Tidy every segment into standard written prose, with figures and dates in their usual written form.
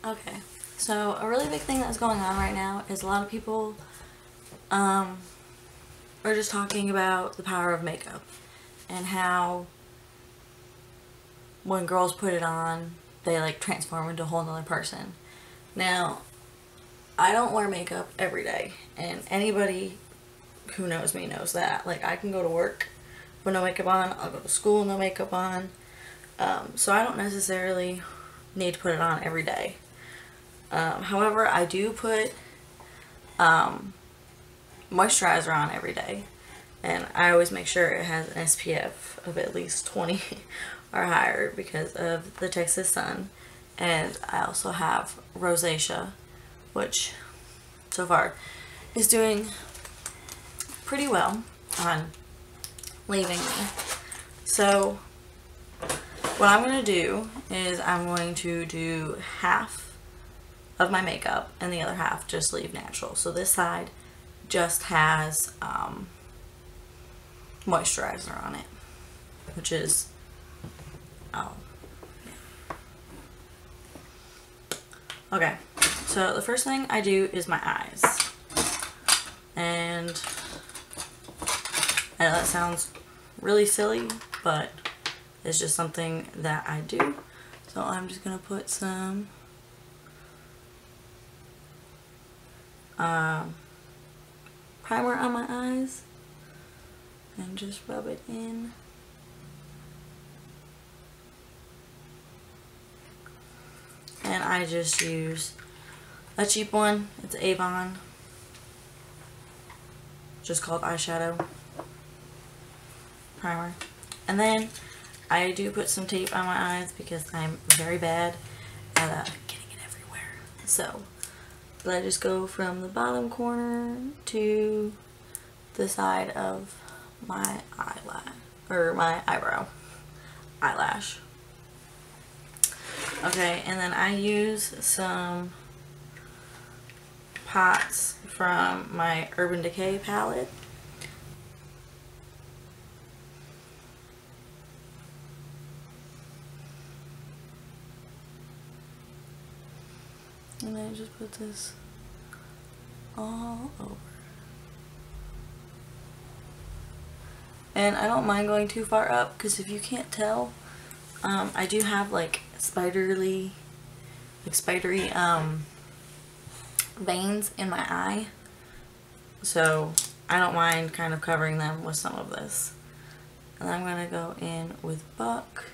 Okay, so a really big thing that's going on right now is a lot of people are just talking about the power of makeup and how when girls put it on, they like transform into a whole nother person. Now, I don't wear makeup every day, and anybody who knows me knows that. Like, I can go to work with no makeup on, I'll go to school no makeup on, so I don't necessarily need to put it on every day. However, I do put moisturizer on every day, and I always make sure it has an SPF of at least 20 or higher because of the Texas sun. And I also have rosacea, which so far is doing pretty well on leaving me. So what I'm going to do is I'm going to do half of my makeup and the other half just leave natural. So this side just has moisturizer on it, which is okay. So the first thing I do is my eyes, and I know that sounds really silly, but it's just something that I do. So I'm just gonna put some primer on my eyes and just rub it in. And I just use a cheap one. It's Avon, just called eyeshadow primer. And then I do put some tape on my eyes because I'm very bad at getting it everywhere. So but I just go from the bottom corner to the side of my eyelash, or my eyelash. Okay, and then I use some pots from my Urban Decay palette. And then I just put this all over. And I don't mind going too far up because if you can't tell, I do have like spidery veins in my eye. So I don't mind kind of covering them with some of this. And I'm going to go in with Buck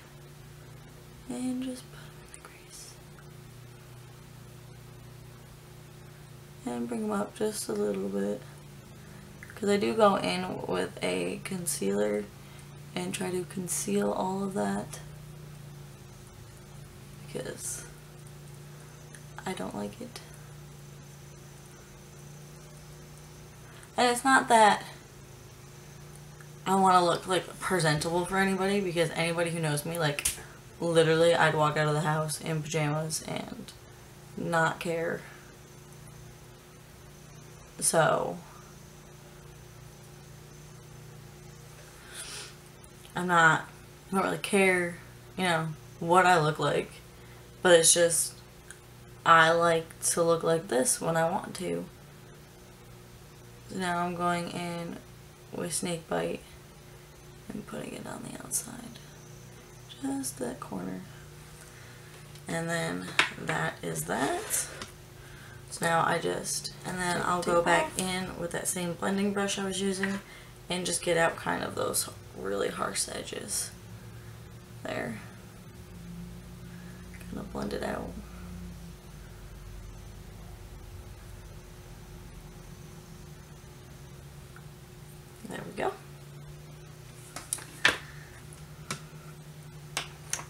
and just put them in the crease. And bring them up just a little bit. Because I do go in with a concealer and try to conceal all of that. Because I don't like it. And it's not that I want to look like presentable for anybody, because anybody who knows me, like literally I'd walk out of the house in pajamas and not care. So I don't really care, you know, what I look like, but it's just I like to look like this when I want to. So now I'm going in with Snakebite and putting it on the outside, just that corner, and then that is that. So now and then I'll go back in with that same blending brush I was using and just get out kind of those really harsh edges there. Kind of blend it out. There we go.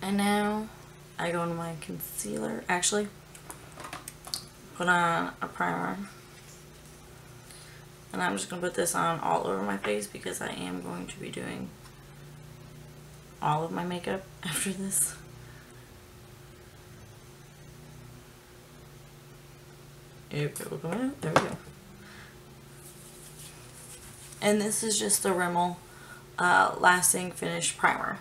And now I go into my concealer. Actually, put on a primer. And I'm just going to put this on all over my face because I am going to be doing all of my makeup after this. If it will come out, there we go. And this is just the Rimmel Lasting Finish Primer.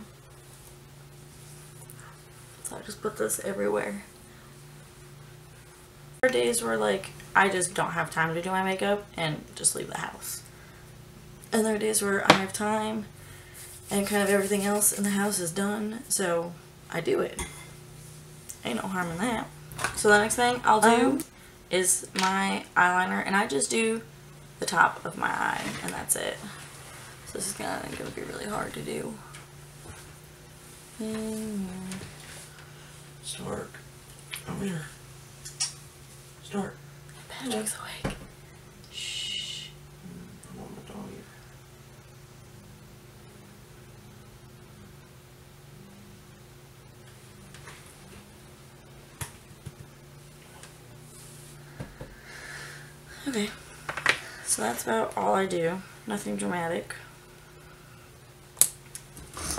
So I just put this everywhere. There are days where like I just don't have time to do my makeup and just leave the house. And there are days where I have time and kind of everything else in the house is done, so I do it. Ain't no harm in that. So the next thing I'll do is my eyeliner, and I just do the top of my eye, and that's it. So this is gonna be really hard to do. Start. Come here. Start. Patrick's awake. Shh. I want my dog here. Okay, so that's about all I do. Nothing dramatic.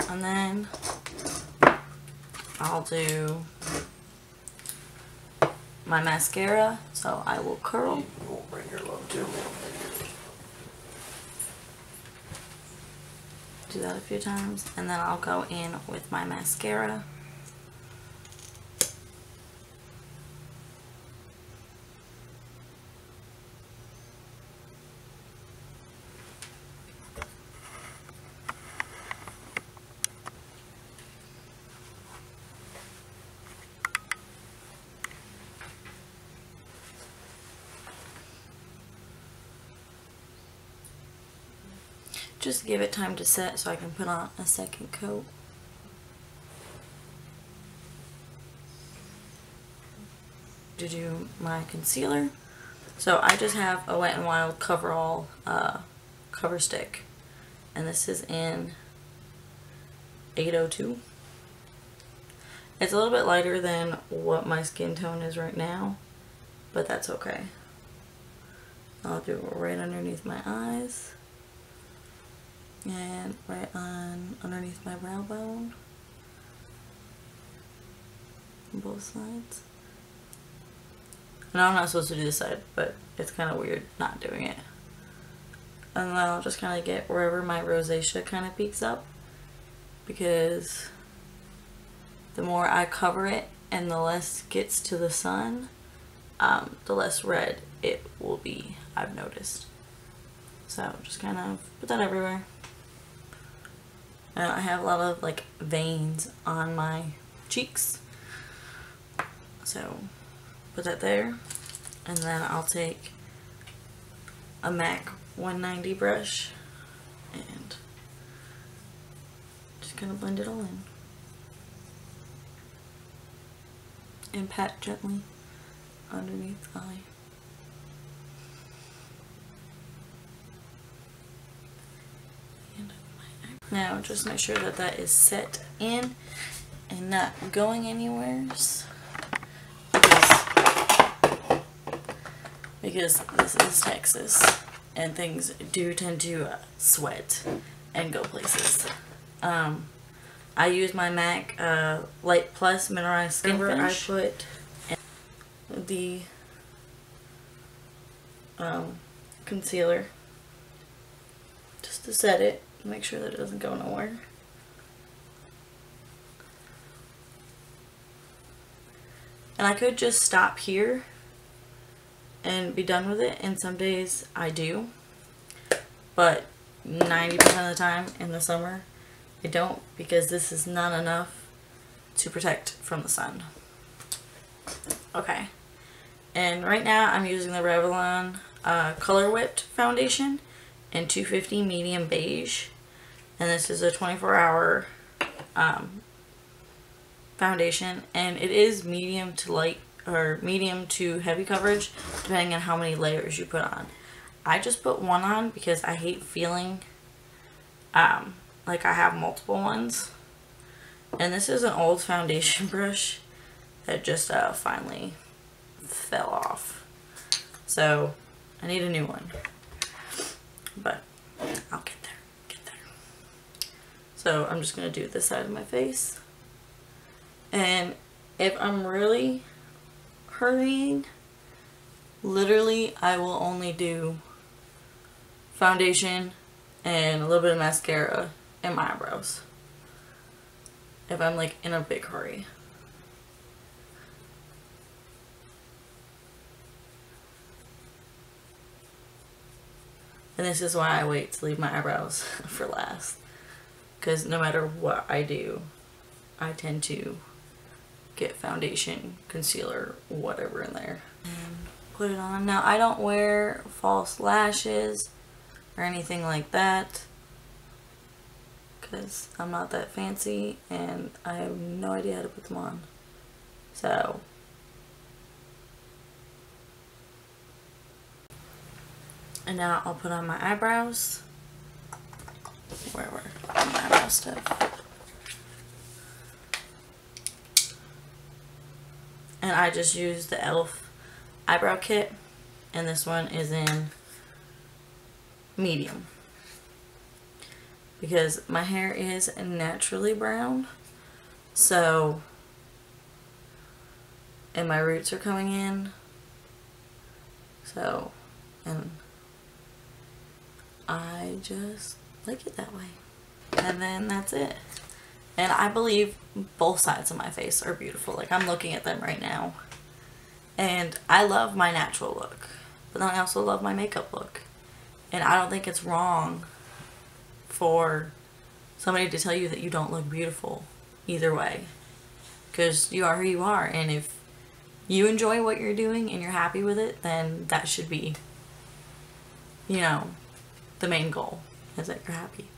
And then I'll do my mascara, so I will curl. We'll bring your love too. Do that a few times, and then I'll go in with my mascara. Just give it time to set so I can put on a second coat. To do my concealer, so I just have a Wet n Wild Coverall cover stick, and this is in 802. It's a little bit lighter than what my skin tone is right now, but that's okay. I'll do it right underneath my eyes and right on underneath my brow bone on both sides. And I'm not supposed to do this side, but it's kind of weird not doing it. And then I'll just kind of get wherever my rosacea kind of peaks up, because the more I cover it and the less gets to the sun, the less red it will be, I've noticed. So just kind of put that everywhere. And I have a lot of like veins on my cheeks, so put that there. And then I'll take a MAC 190 brush and just kind of blend it all in and pat gently underneath the eye. Now just make sure that that is set in and not going anywhere, because this is Texas and things do tend to sweat and go places. I use my MAC Light Plus Mineralized Skin Finish. I put the concealer just to set it. Make sure that it doesn't go nowhere. And I could just stop here and be done with it, and some days I do, but 90% of the time in the summer I don't, because this is not enough to protect from the sun. Okay, and right now I'm using the Revlon Color Whipped foundation in 250 medium beige, and this is a 24-hour foundation, and it is medium to light or medium to heavy coverage depending on how many layers you put on. I just put one on because I hate feeling like I have multiple ones, and this is an old foundation brush that just finally fell off, so I need a new one. But I'll get there. So I'm just going to do this side of my face. And if I'm really hurrying, literally I will only do foundation and a little bit of mascara and my eyebrows. If I'm like in a big hurry. And this is why I wait to leave my eyebrows for last. Because no matter what I do, I tend to get foundation, concealer, whatever in there. And put it on. Now, I don't wear false lashes or anything like that. Because I'm not that fancy and I have no idea how to put them on. So, and now I'll put on my eyebrows. Where were my eyebrow stuff? And I just used the e.l.f. eyebrow kit, and this one is in medium. Because my hair is naturally brown, so, and my roots are coming in, so, and I just like it that way. And then that's it. And I believe both sides of my face are beautiful. Like, I'm looking at them right now. And I love my natural look, but then I also love my makeup look. And I don't think it's wrong for somebody to tell you that you don't look beautiful either way. Because you are who you are. And if you enjoy what you're doing and you're happy with it, then that should be, you know, the main goal, is that you're happy.